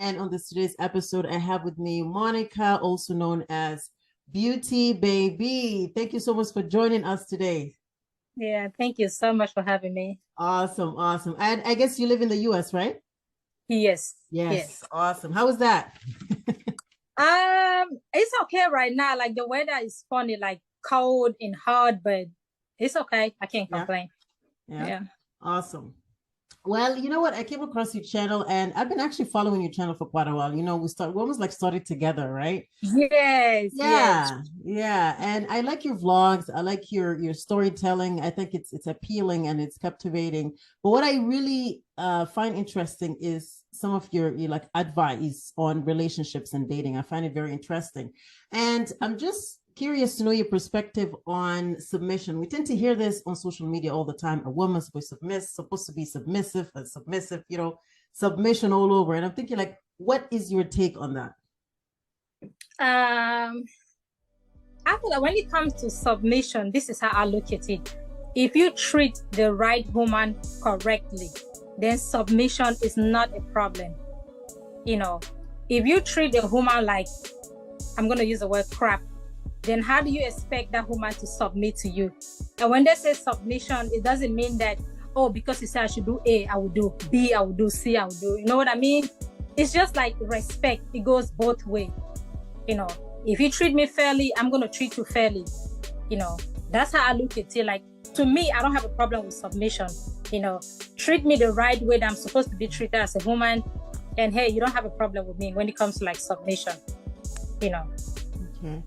And on this today's episode, I have with me Monica, also known as Beauty Baby. Thank you so much for joining us today. Yeah, thank you so much for having me. Awesome, awesome. And I guess you live in the US, right? Yes, Yes, yes. awesome. How was that? It's okay right now. Like the weather is funny, like cold and hot, but it's okay. I can't Yeah, complain. yeah, Yeah. awesome. Well, you know what? I came across your channel and I've been actually following your channel for quite a while. We almost like started together, right? Yes, yes. Yeah. And I like your vlogs. I like your storytelling. I think it's appealing and it's captivating. But what I really find interesting is some of your like advice on relationships and dating. I find it very interesting. And I'm just curious to know your perspective on submission. We tend to hear this on social media all the time. A woman's supposed to be submissive and submissive, submission all over. And I'm thinking like, what is your take on that? Um, I feel like when it comes to submission, this is how I look at it. If you treat the right woman correctly, then submission is not a problem. You know, if you treat a woman like, I'm going to use the word crap, then how do you expect that woman to submit to you? And when they say submission, it doesn't mean that, oh, because you say I should do A, I will do B, I will do C, I will do, you know what I mean? It's just like respect. It goes both ways. If you treat me fairly, I'm going to treat you fairly. That's how I look at it. Like, to me, I don't have a problem with submission. Treat me the right way that I'm supposed to be treated as a woman. And hey, you don't have a problem with me when it comes to like submission. Okay.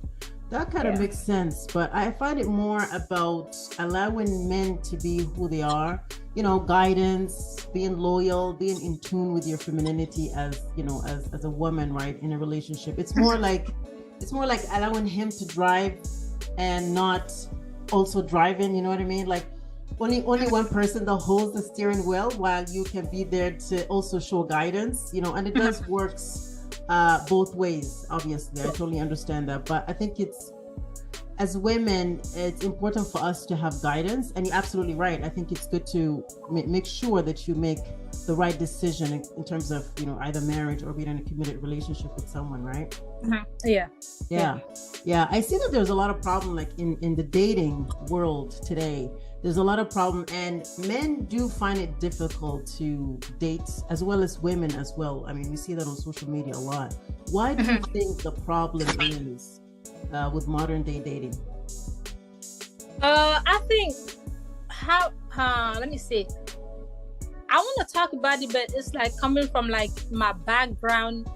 That kind of makes sense, but I find it more about allowing men to be who they are, guidance, being loyal, being in tune with your femininity as a woman, right, in a relationship. It's more like allowing him to drive and not also driving, you know what I mean? Like only one person that holds the steering wheel while you can be there to also show guidance, and it does works both ways. Obviously, I totally understand that, but I think as women, it's important for us to have guidance. And you're absolutely right. I think it's good to make sure that you make the right decision in terms of either marriage or being in a committed relationship with someone, right? Mm-hmm. Yeah. I see that there's a lot of problem like in the dating world today. There's a lot of problem, and men do find it difficult to date, as well as women as well. I mean, we see that on social media a lot. Why do you think the problem is with modern day dating? I think let me see. I want to talk about it, but it's like coming from like my background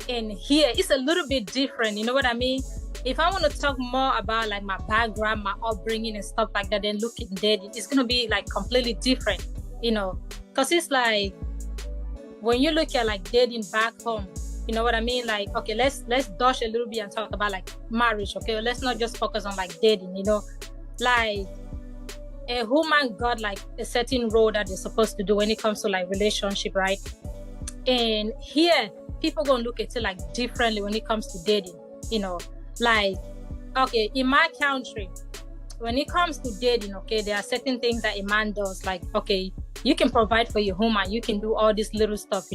in here, it's a little bit different. You know what I mean? If I want to talk more about like my background, my upbringing and stuff like that, then look at dating, it's going to be like completely different, because it's like when you look at like dating back home, you know what I mean? Like, okay, let's dodge a little bit and talk about like marriage. Okay, let's not just focus on like dating, like a woman got like a certain role that they're supposed to do when it comes to like relationship, right? And here people gonna look at it like differently when it comes to dating, like, okay, in my country, when it comes to dating, okay, there are certain things that a man does, like, okay, you can provide for your woman, you can do all this little stuff,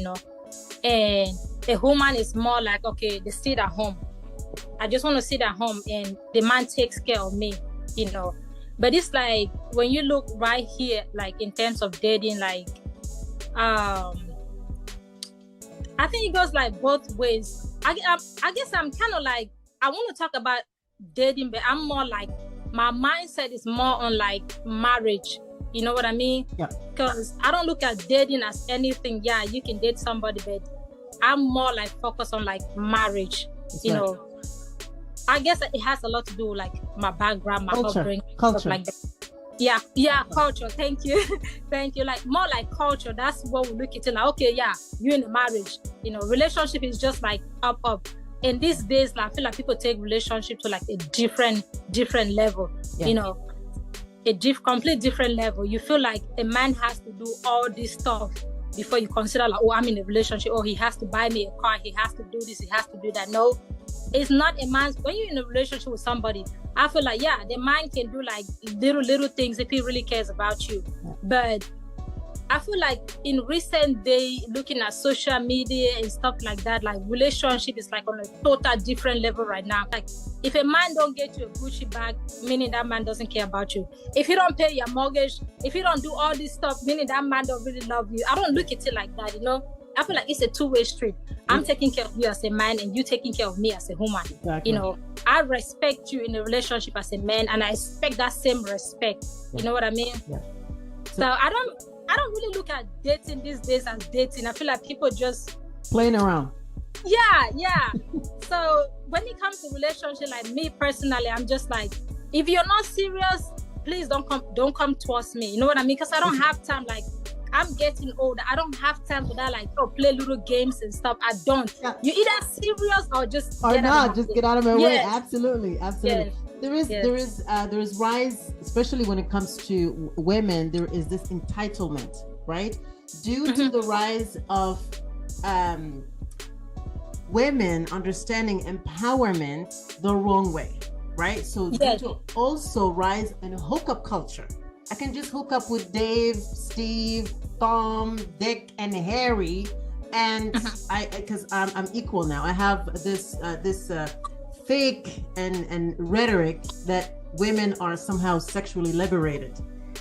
and a woman is more like, okay, they sit at home. I just want to sit at home and the man takes care of me, But it's like, when you look right here, like in terms of dating, like, I think it goes like both ways. I guess I'm kind of like, I want to talk about dating, but I'm more like, my mindset is more on like marriage. You know what I mean? Yeah. Because I don't look at dating as anything. Yeah, you can date somebody, but I'm more like focused on like marriage. That's right. I guess it has a lot to do with like my background, my upbringing, stuff like that. Yeah, culture. Thank you. Thank you. Like more like culture. That's what we look at it like, okay, yeah, you're in a marriage. Relationship is just like up. And these days, like, I feel like people take relationship to like a different level, complete different level. You feel like a man has to do all this stuff before you consider like, oh, I'm in a relationship. Oh, he has to buy me a car. He has to do this. He has to do that. No, it's not a man's. When you're in a relationship with somebody, I feel like, yeah, the man can do like little things if he really cares about you. But I feel like in recent day, looking at social media and stuff like that, like relationship is like on a total different level right now. Like if a man don't get you a Gucci bag, meaning that man doesn't care about you. If you don't pay your mortgage, if you don't do all this stuff, meaning that man don't really love you. I don't look at it like that, you know. I feel like it's a two-way street. I'm taking care of you as a man and you taking care of me as a woman. Exactly. You know, I respect you in a relationship as a man and I expect that same respect. You know what I mean? Yeah. So I don't really look at dating these days as dating. I feel like people just playing around. Yeah. So when it comes to relationship, like me personally, I'm just like, if you're not serious, please don't come towards me. You know what I mean? Because I don't have time. Like I'm getting older. I don't have time for that. Like play little games and stuff. I don't. Yeah. You either serious or just get out of my way. Absolutely. Yes. There is rise, especially when it comes to women. There is this entitlement, right? Due to the rise of women understanding empowerment the wrong way, right? So due to also rise in hookup culture. I can just hook up with Dave, Steve, Tom, Dick, and Harry, and because I'm equal now. I have this fake and rhetoric that women are somehow sexually liberated,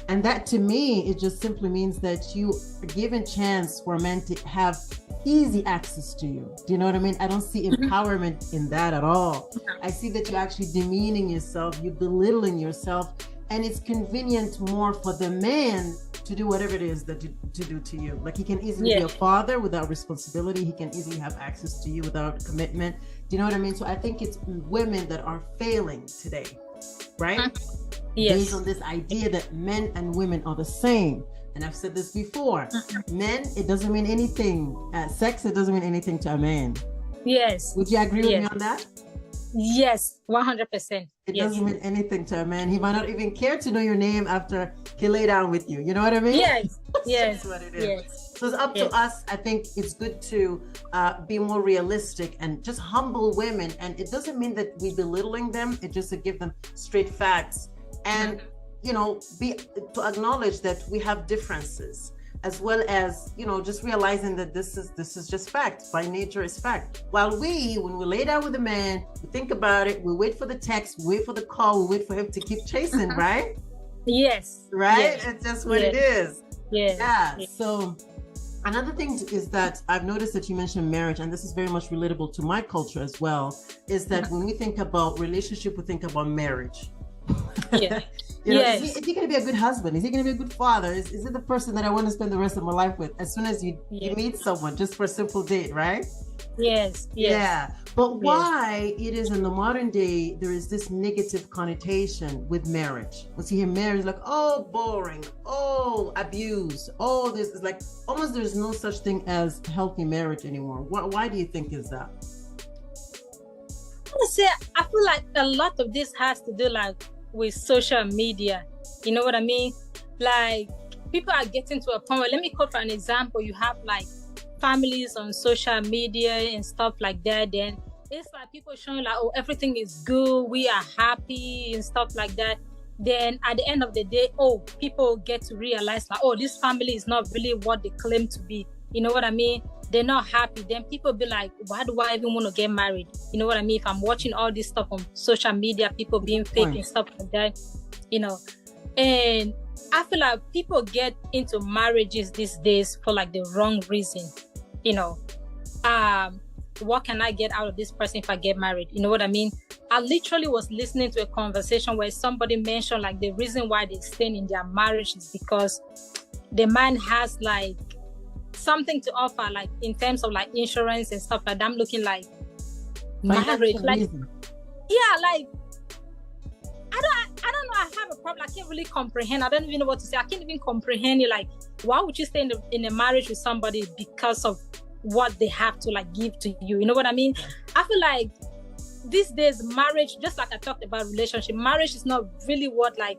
and that to me it just simply means that you are given chance for men to have easy access to you. Do you know what I mean? I don't see empowerment in that at all. I see that you're actually demeaning yourself, you're belittling yourself. And it's convenient more for the man to do whatever it is that to do to you. Like he can easily be a father without responsibility. He can easily have access to you without commitment. Do you know what I mean? So I think it's women that are failing today, right? Yes. Based on this idea that men and women are the same. And I've said this before. Men, it doesn't mean anything. Sex, it doesn't mean anything to a man. Yes. Would you agree with me on that? Yes, 100%. It doesn't mean anything to a man. He might not even care to know your name after he lay down with you. You know what I mean? Yes. That's what it is. Yes. So it's up to us. I think it's good to be more realistic and just humble women. And it doesn't mean that we're belittling them. It's just to give them straight facts and, you know, to acknowledge that we have differences, as well as, you know, just realizing that this is just fact. By nature is fact. While when we lay down with a man, we think about it, we wait for the text, we wait for the call, we wait for him to keep chasing, right? Yes. Right? Yes. It's just what it is. Yes. Yeah. So another thing is that I've noticed that you mentioned marriage, and this is very much relatable to my culture as well, is that when we think about relationship, we think about marriage. Yeah. You know, is he going to be a good husband? Is he going to be a good father? Is it the person that I want to spend the rest of my life with? As soon as you meet someone, just for a simple date, right? Yes. Yeah. But why it is in the modern day, there is this negative connotation with marriage. When you hear marriage, like, oh, boring, oh, abuse, oh, this is like, almost there's no such thing as healthy marriage anymore. Why do you think is that? I feel like a lot of this has to do like with social media. You know what I mean? Like people are getting to a point where, let me quote for an example, you have like families on social media and stuff like that. Then it's like people showing like, oh, everything is good, we are happy and stuff like that. Then at the end of the day, people get to realize like, oh, this family is not really what they claim to be. You know what I mean? They're not happy. Then people be like, why do I even want to get married? You know what I mean? If I'm watching all this stuff on social media, people being fake and stuff like that, you know. And I feel like people get into marriages these days for like the wrong reason. You know, what can I get out of this person if I get married? You know what I mean? I literally was listening to a conversation where somebody mentioned like the reason why they stay in their marriage is because the man has like something to offer, like in terms of like insurance and stuff like that. I'm looking like marriage, like like I don't know. I have a problem. I can't really comprehend. I don't even know what to say. I can't even comprehend it. Like, why would you stay in a marriage with somebody because of what they have to like give to you? You know what I mean? I feel like these days marriage, just like I talked about relationship, marriage is not really what like.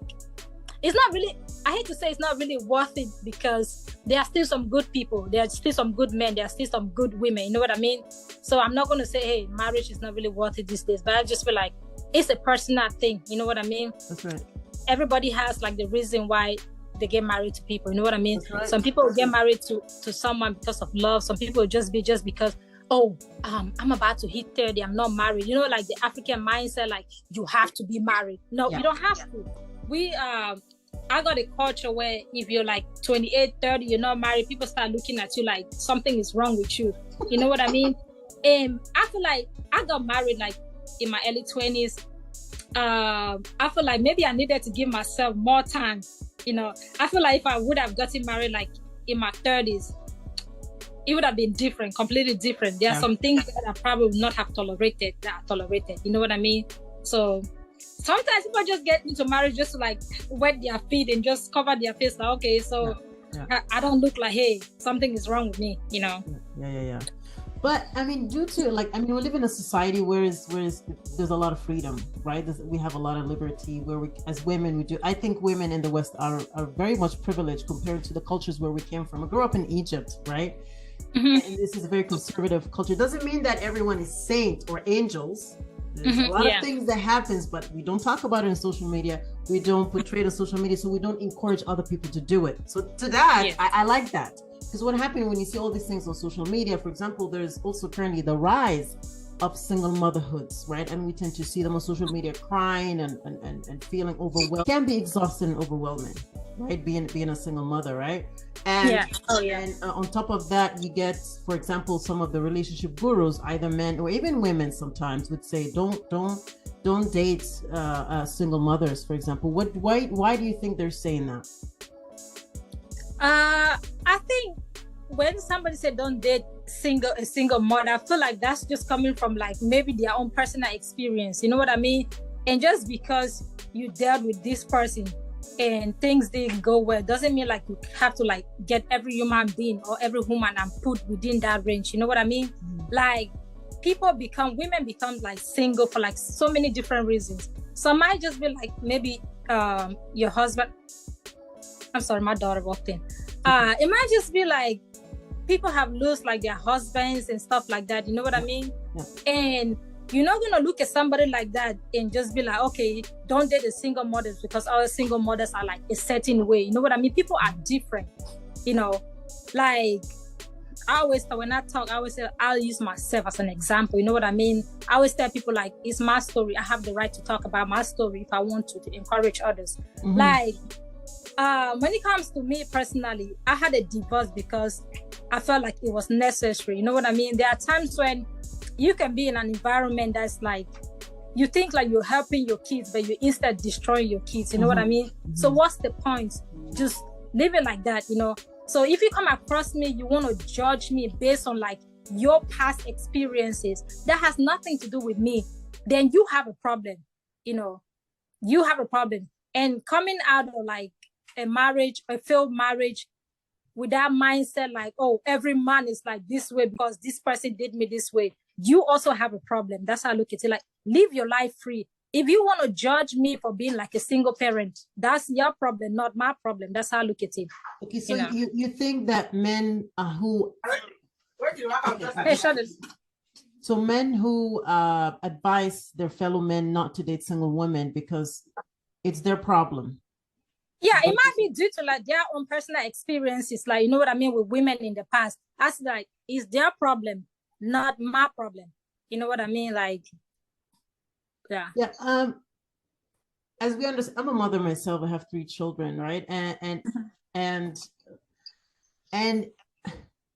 It's not really, I hate to say it's not really worth it because there are still some good people. There are still some good men. There are still some good women. You know what I mean? So I'm not going to say, hey, marriage is not really worth it these days. But I just feel like it's a personal thing. You know what I mean? That's right. Everybody has like the reason why they get married to people. You know what I mean? Right. Some people get married to someone because of love. Some people just because, oh, I'm about to hit 30, I'm not married. You know, like the African mindset, like you have to be married. No, you don't have to. I got a culture where if you're like 28, 30, you're not married, people start looking at you like something is wrong with you. You know what I mean? And I feel like I got married like in my early 20s. I feel like maybe I needed to give myself more time. You know, I feel like if I would have gotten married like in my 30s, it would have been different, completely different. There are some things that I probably would not have tolerated that I tolerated. You know what I mean? So sometimes people just get into marriage just to like wet their feet and just cover their face. Like, okay, so I don't look like, hey, something is wrong with me, you know? Yeah. But I mean, due to we live in a society where there's a lot of freedom, right? We have a lot of liberty where we, as women, we do. I think women in the West are very much privileged compared to the cultures where we came from. I grew up in Egypt, right? Mm-hmm. And this is a very conservative culture. It doesn't mean that everyone is saint or angels. There's a lot of things that happens, but we don't talk about it on social media. We don't portray it on social media, so we don't encourage other people to do it. So to that, I like that. Because what happened when you see all these things on social media, for example, there's also currently the rise of single motherhoods, right? And we tend to see them on social media crying and feeling overwhelmed. It can be exhausting and overwhelming, right? Being a single mother, right? And, and on top of that, you get, for example, some of the relationship gurus, either men or even women sometimes would say, don't date single mothers, for example. Why do you think they're saying that? I think when somebody said don't date a single mother, I feel like that's just coming from like maybe their own personal experience. You know what I mean? And just because you dealt with this person and things didn't go well doesn't mean like you have to like get every human being or every woman and put within that range. You know what I mean? Like women become like single for like so many different reasons. So it might just be like maybe your husband. I'm sorry, my daughter walked in. It might just be like people have lost like their husbands and stuff like that. You know what I mean? Yeah. And you're not gonna look at somebody like that and just be like, okay, don't date a single mother because all single mothers are like a certain way. You know what I mean? People are different. You know, like when I talk, I always say I'll use myself as an example. You know what I mean? I always tell people like it's my story. I have the right to talk about my story if I want to encourage others. Mm-hmm. Like. When it comes to me personally, I had a divorce because I felt like it was necessary. You know what I mean? There are times when you can be in an environment that's like, you think like you're helping your kids, but you instead destroying your kids. You know what I mean? So what's the point? Just leave it like that, you know? So if you come across me, you want to judge me based on like your past experiences, that has nothing to do with me, then you have a problem, you know? You have a problem. And coming out of like, a failed marriage with that mindset like, oh, every man is like this way because this person did me this way, you also have a problem. That's how I look at it. Like, live your life free. If you want to judge me for being like a single parent, that's your problem, not my problem. That's how I look at it. Okay, so you think that men who so men who advise their fellow men not to date single women because it's their problem. Yeah, it might be due to like their own personal experiences, like, you know what I mean, with women in the past. That's like, it's their problem, not my problem. You know what I mean? Like, yeah. Yeah. As we understand, I'm a mother myself. I have 3 children, right? And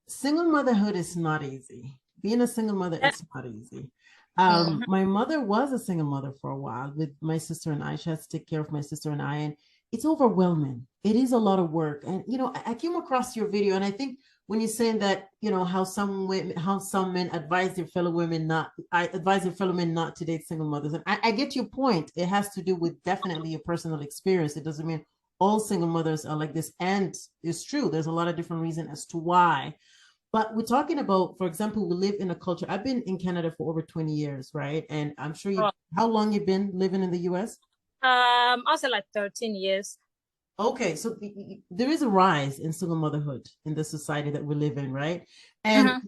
single motherhood is not easy. Being a single mother is not easy. My mother was a single mother for a while with my sister and I. She had to take care of my sister and I, and it's overwhelming. It is a lot of work. And, you know, I came across your video and I think when you're saying that, you know, how some men advise their fellow men not to date single mothers. And I get your point. It has to do with definitely your personal experience. It doesn't mean all single mothers are like this. And it's true. There's a lot of different reasons as to why. But we're talking about, for example, we live in a culture. I've been in Canada for over 20 years, right? And I'm sure how long you've been living in the US? I'll say like 13 years. Okay, so there is a rise in single motherhood in the society that we live in, right? And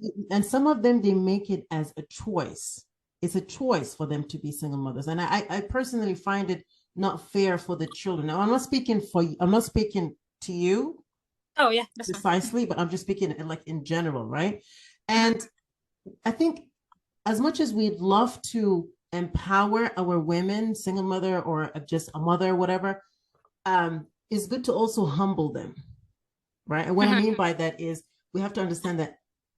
some of them, they make it as a choice. It's a choice for them to be single mothers. And I personally find it not fair for the children. Now, I'm not speaking to you. Oh yeah, that's fine. Precisely, but I'm just speaking like in general, right? And I think as much as we'd love to empower our women, single mother or just a mother, whatever, it's good to also humble them, right? And what I mean by that is we have to understand that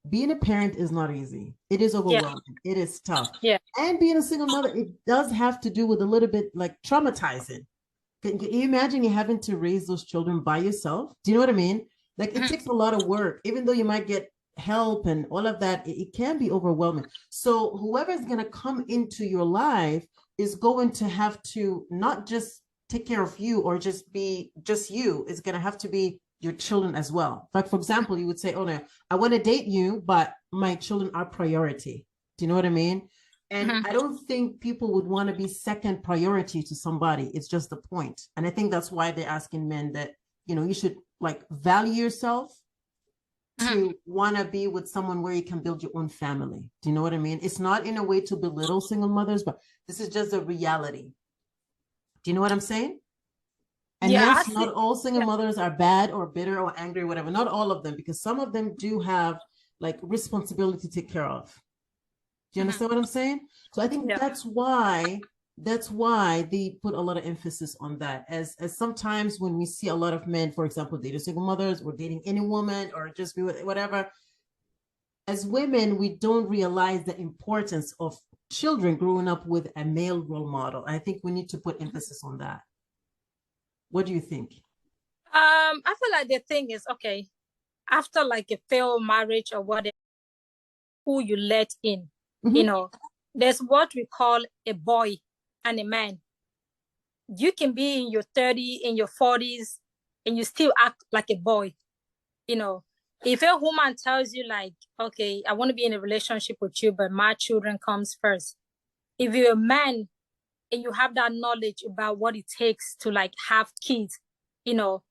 being a parent is not easy. It is overwhelming. Yeah. It is tough. Yeah. And being a single mother, it does have to do with a little bit like traumatizing. Can you imagine you having to raise those children by yourself? Do you know what I mean? Like it takes a lot of work, even though you might get help and all of that, it can be overwhelming. So whoever's going to come into your life is going to have to not just take care of you or just be just you. It's going to have to be your children as well. Like, for example, you would say, oh, no, I want to date you, but my children are priority. Do you know what I mean? And I don't think people would want to be second priority to somebody. It's just the point. And I think that's why they're asking men that, you know, you should like value yourself to want to be with someone where you can build your own family. Do you know what I mean? It's not in a way to belittle single mothers, but this is just a reality. Do you know what I'm saying? And yeah, yes, not all single mothers are bad or bitter or angry or whatever. Not all of them, because some of them do have like responsibility to take care of. Do you understand what I'm saying? So I think that's why they put a lot of emphasis on that. As sometimes when we see a lot of men, for example, dating single mothers or dating any woman or just be with whatever, as women, we don't realize the importance of children growing up with a male role model. I think we need to put emphasis on that. What do you think? I feel like the thing is, okay, after like a failed marriage or whatever, who you let in, you know, there's what we call a boy and a man. You can be in your 30s, in your 40s, and you still act like a boy. You know, if a woman tells you like, okay, I want to be in a relationship with you, but my children comes first. If you're a man and you have that knowledge about what it takes to like have kids, you know,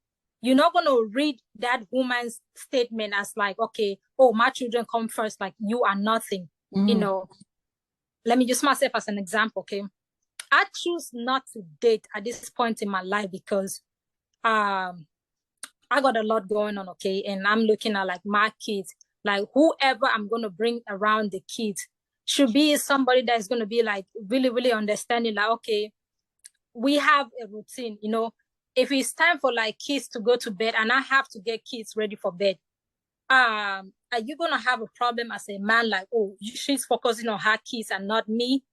you're not going to read that woman's statement as like, okay, oh, my children come first, like you are nothing. You know, let me use myself as an example, okay? I choose not to date at this point in my life because I got a lot going on, okay? And I'm looking at like my kids, like whoever I'm going to bring around the kids should be somebody that is going to be like really, really understanding, like, okay, we have a routine, you know, if it's time for like kids to go to bed and I have to get kids ready for bed, are you going to have a problem as a man, like, oh, she's focusing on her kids and not me?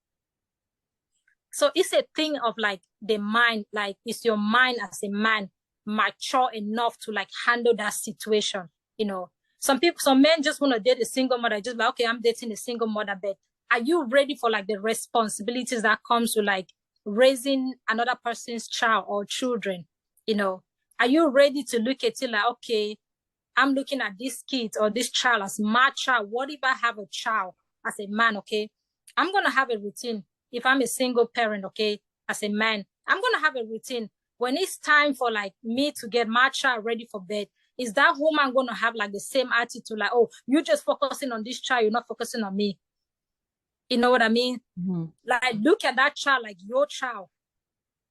So it's a thing of like the mind, like is your mind as a man mature enough to like handle that situation? You know, some men just want to date a single mother, just like, okay, I'm dating a single mother, but are you ready for like the responsibilities that comes with like raising another person's child or children? You know, are you ready to look at it like, okay, I'm looking at this kid or this child as my child. What if I have a child as a man, okay? I'm going to have a routine. If I'm a single parent, okay, as a man, I'm going to have a routine. When it's time for like me to get my child ready for bed, is that woman going to have like the same attitude, like, oh, you're just focusing on this child, you're not focusing on me? You know what I mean? Like, look at that child like your child.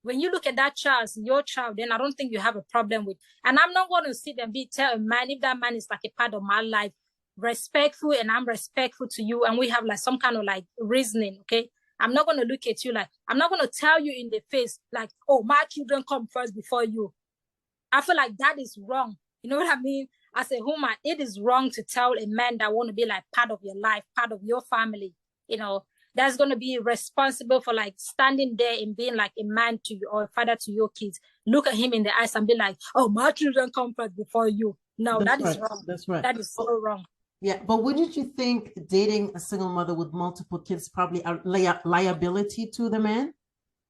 When you look at that child as your child, then I don't think you have a problem with. And I'm not going to sit and tell a man, if that man is like a part of my life, respectful, and I'm respectful to you, and we have like some kind of like reasoning, okay? I'm not going to look at you like, I'm not going to tell you in the face like, oh, my children come first before you. I feel like that is wrong. You know what I mean? As a woman, it is wrong to tell a man that want to be like part of your life, part of your family, you know, that's going to be responsible for like standing there and being like a man to you or a father to your kids. Look at him in the eyes and be like, oh, my children come first before you. No, that is wrong. That's right. That is so wrong. Yeah, but wouldn't you think dating a single mother with multiple kids probably a liability to the man?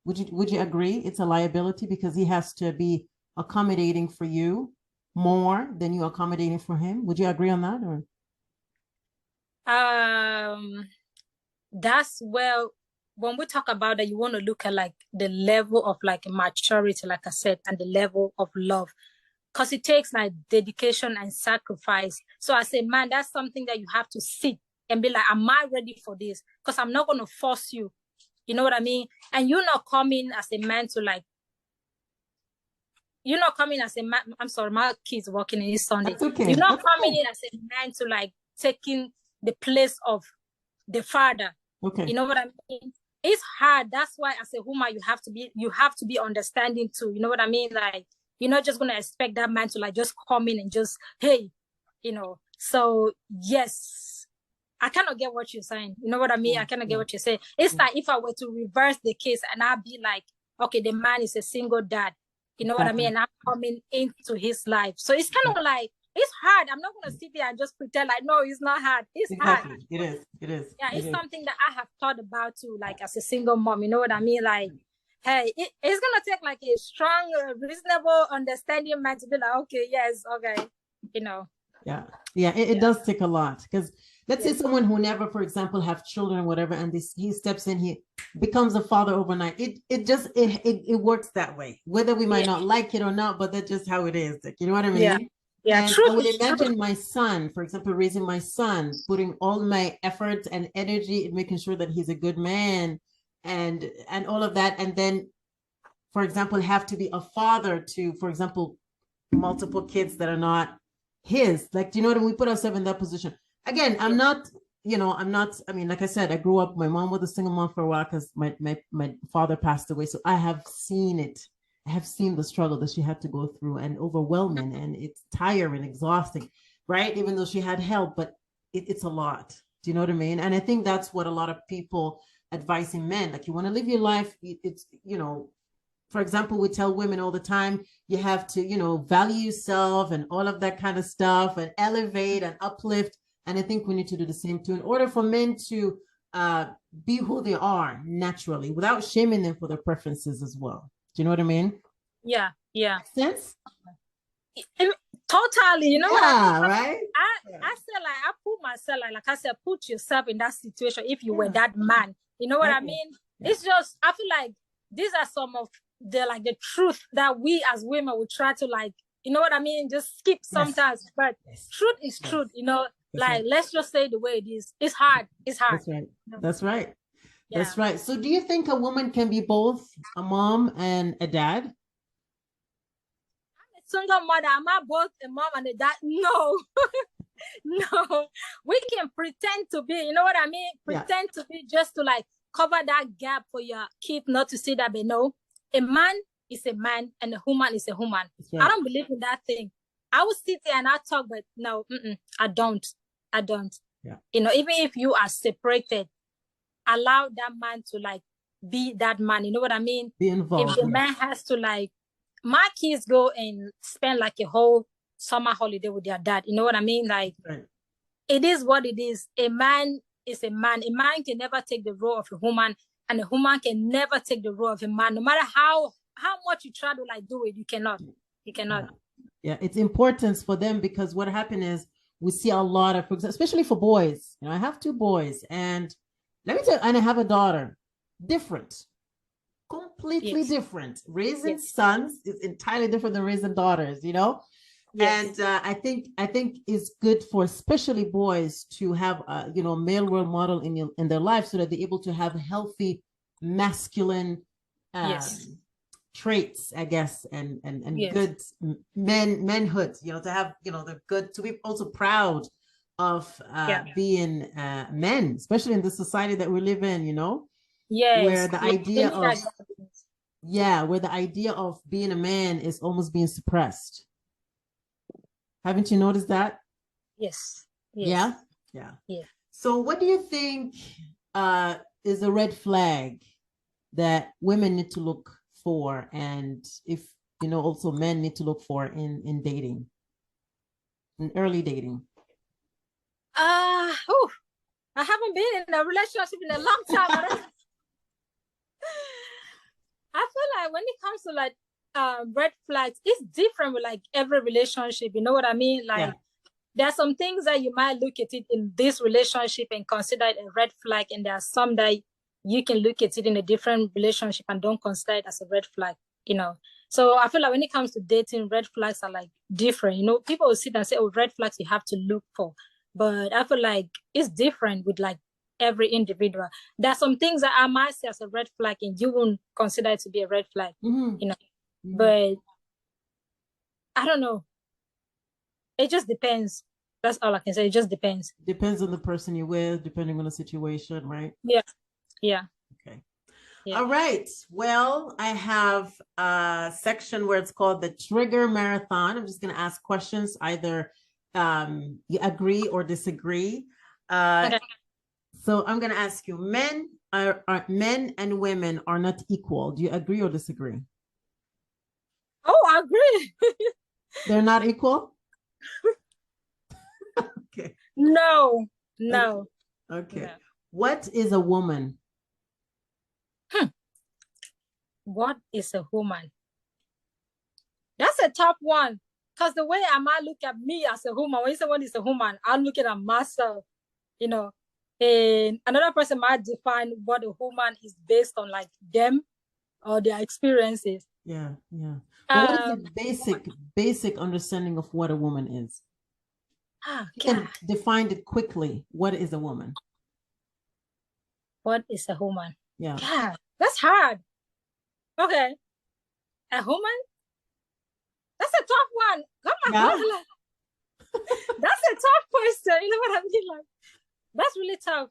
Would you agree it's a liability because he has to be accommodating for you more than you accommodating for him? Would you agree on that? Or that's where when we talk about that, you want to look at like the level of like maturity, like I said, and the level of love, because it takes like dedication and sacrifice. So as a man, that's something that you have to sit and be like, am I ready for this? Because I'm not going to force you. You know what I mean? And you're not coming as a man to like you're not coming as a man. I'm sorry, my kid's walking in this Sunday. That's okay. You're not That's coming okay. in as a man to like taking the place of the father. Okay. You know what I mean? It's hard. That's why as a woman, you have to be understanding too. You know what I mean? Like, you're not just gonna expect that man to like just come in and just, hey, you know. So yes, I cannot get what you're saying. You know what I mean? I cannot get what you're saying. It's like if I were to reverse the case and I'd be like, okay, the man is a single dad. You know what I mean? And I'm coming into his life. So it's kind of like, it's hard. I'm not going to sit there and just pretend like, no, it's not hard. It's hard. It is. It is. Yeah, it's something that I have thought about too, like as a single mom. You know what I mean? Like, hey, it's going to take like a strong, reasonable, understanding man to be like, okay, yes, okay, you know. Yeah. It does take a lot, because let's say someone who never, for example, have children or whatever, and he steps in, he becomes a father overnight. It works that way, whether we might not like it or not, but that's just how it is. Like, you know what I mean? Yeah, and true. I would imagine my son, for example, raising my son, putting all my effort and energy in making sure that he's a good man and all of that. And then, for example, have to be a father to, for example, multiple kids that are not his. Like, do you know what I mean? We put ourselves in that position. Again, I'm not, I mean, like I said, I grew up, my mom was a single mom for a while because my father passed away. So I have seen it. I have seen the struggle that she had to go through, and overwhelming, and it's tiring, exhausting, right? Even though she had help, but it's a lot. Do you know what I mean? And I think that's what a lot of people advising men, like, you want to live your life. It's, for example, we tell women all the time, you have to, value yourself and all of that kind of stuff, and elevate and uplift. And I think we need to do the same too, in order for men to be who they are naturally, without shaming them for their preferences as well. Do you know what I mean? Yeah. Makes sense? Totally. You know what I mean? Right? I said, like, I put myself, like I said, put yourself in that situation if you were that man. You know what I mean? It's just, I feel like these are some of the truth that we as women would try to, like, you know what I mean, just skip sometimes. But truth is truth, let's just say the way it is. It's hard. That's right. That's right. So do you think a woman can be both a mom and a dad? I'm a single mother. Am I both a mom and a dad? No. No. We can pretend to be, you know what I mean? Pretend to be, just to like cover that gap for your kid not to see that. But no, a man is a man and a woman is a woman. Right. I don't believe in that thing. I will sit there and I talk, but no, I don't. Yeah. Even if you are separated, allow that man to like be that man. You know what I mean? Be involved. If the man has to, like, my kids go and spend like a whole summer holiday with their dad. You know what I mean? Like, It is what it is. A man is a man. A man can never take the role of a woman, and a woman can never take the role of a man. No matter how much you try to like do it, you cannot. Yeah, it's importance for them, because what happened is we see a lot of, especially for boys. I have 2 boys, and let me tell you, and I have a daughter. Different, completely different. Raising sons is entirely different than raising daughters. Yes. And I think it's good for especially boys to have a male role model in their life, so that they're able to have healthy masculine traits, I guess, and good manhood. To have the good, to be also proud of being men, especially in the society that we live in, where the idea of being a man is almost being suppressed. Haven't you noticed that? Yes. Yeah. So what do you think is a red flag that women need to look for, and if also men need to look for in dating, in early dating? I haven't been in a relationship in a long time. I feel like when it comes to like red flags, it's different with like every relationship. You know what I mean? Like there are some things that you might look at it in this relationship and consider it a red flag, and there are some that you can look at it in a different relationship and don't consider it as a red flag. So I feel like when it comes to dating, red flags are like different. People will sit and say, oh, red flags you have to look for. But I feel like it's different with like every individual. There are some things that I might see as a red flag and you won't consider it to be a red flag, But I don't know. It just depends. That's all I can say. It just depends. Depends on the person you're with, depending on the situation, right? Yeah. Yeah. Okay. Yeah. All right. Well, I have a section where it's called the Trigger Marathon. I'm just going to ask questions, either you agree or disagree. Okay. So I'm going to ask you, men and women are not equal. Do you agree or disagree? Oh, I agree. They're not equal? Okay. No. No. Okay. No. What is a woman? What is a woman? That's a top one. Because the way I might look at me as a woman, when someone is a woman, I'm looking at myself, you know. And another person might define what a woman is based on, like them or their experiences. Yeah, yeah. But what is the basic understanding of what a woman is? You can define it quickly. What is a woman? What is a woman? Yeah. God, that's hard. Okay. A woman? That's a tough one. Oh my God. That's a tough question. You know what I mean? Like, that's really tough.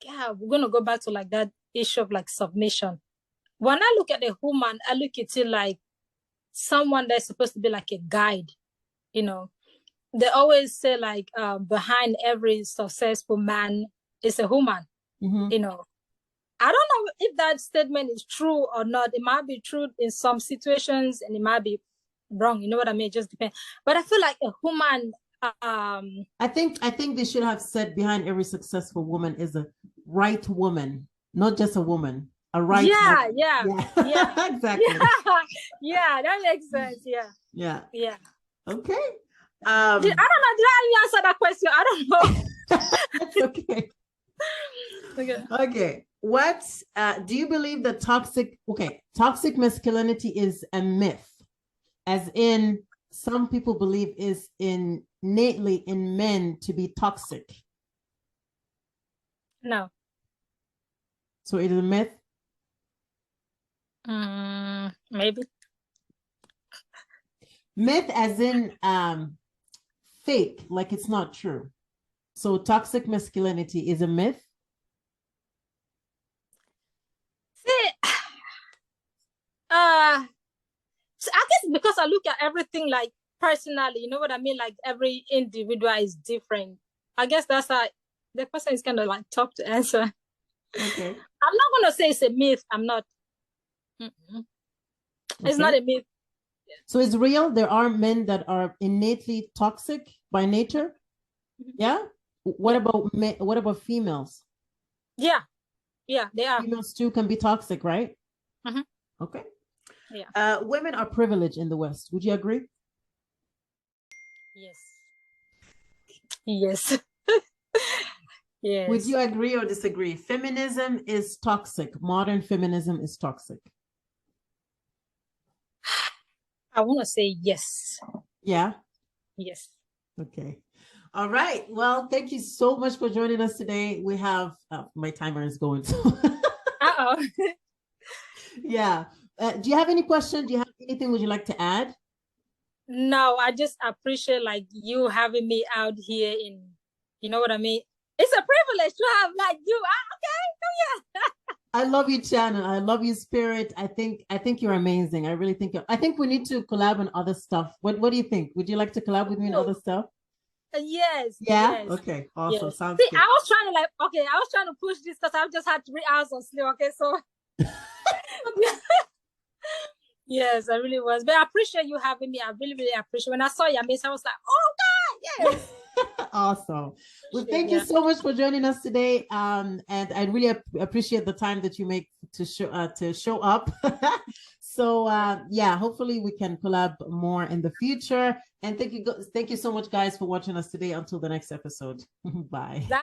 Yeah, we're gonna go back to like that issue of like submission. When I look at a woman, I look at it like someone that's supposed to be like a guide. You know, they always say like behind every successful man is a woman. Mm-hmm. You know, I don't know if that statement is true or not. It might be true in some situations and it might be wrong. You know what I mean? It just depends. But I feel like a woman. I think they should have said behind every successful woman is a right woman, not just a woman. A right. Yeah, woman. Yeah. Exactly. Yeah, that makes sense. Yeah. Yeah. Okay. I don't know. Did I answer that question? I don't know. That's okay. Okay. What do you believe that toxic masculinity is a myth? As in, some people believe is innately in men to be toxic. No. So it is a myth? Maybe. Myth as in fake, like it's not true. So toxic masculinity is a myth? See, so I guess because I look at everything like personally, you know what I mean? Like every individual is different. I guess that's how the question is kind of like tough to answer. Okay. I'm not going to say it's a myth. I'm not. It's not a myth. So it's real. There are men that are innately toxic by nature. Yeah. What about men? What about females? Yeah, they are. Females too can be toxic, right? Okay. Yeah. Women are privileged in the West. Would you agree? Yes. Yes. Would you agree or disagree? Feminism is toxic. Modern feminism is toxic. I want to say yes. Yeah? Yes. Okay. All right. Well, thank you so much for joining us today. We have, my timer is going. Uh-oh. Yeah. Do you have any questions? Do you have anything would you like to add? No, I just appreciate like you having me out here in, you know what I mean? It's a privilege to have like you. Okay. Yeah. I love you, Shannon. I love your spirit. I think you're amazing. I really think we need to collab on other stuff. What do you think? Would you like to collab with me on other stuff? Yes. Yeah. Yes. Okay. Awesome. Yes. Sounds See, good. I was trying to push this because I've just had 3 hours of sleep. Okay, so yes, I really was. But I appreciate you having me. I really, really appreciate. When I saw your message, I was like, oh God, yes. Awesome. Well, thank you so much for joining us today. And I really appreciate the time that you make to show up. So yeah, hopefully we can collab more in the future. And thank you so much, guys, for watching us today. Until the next episode. Bye.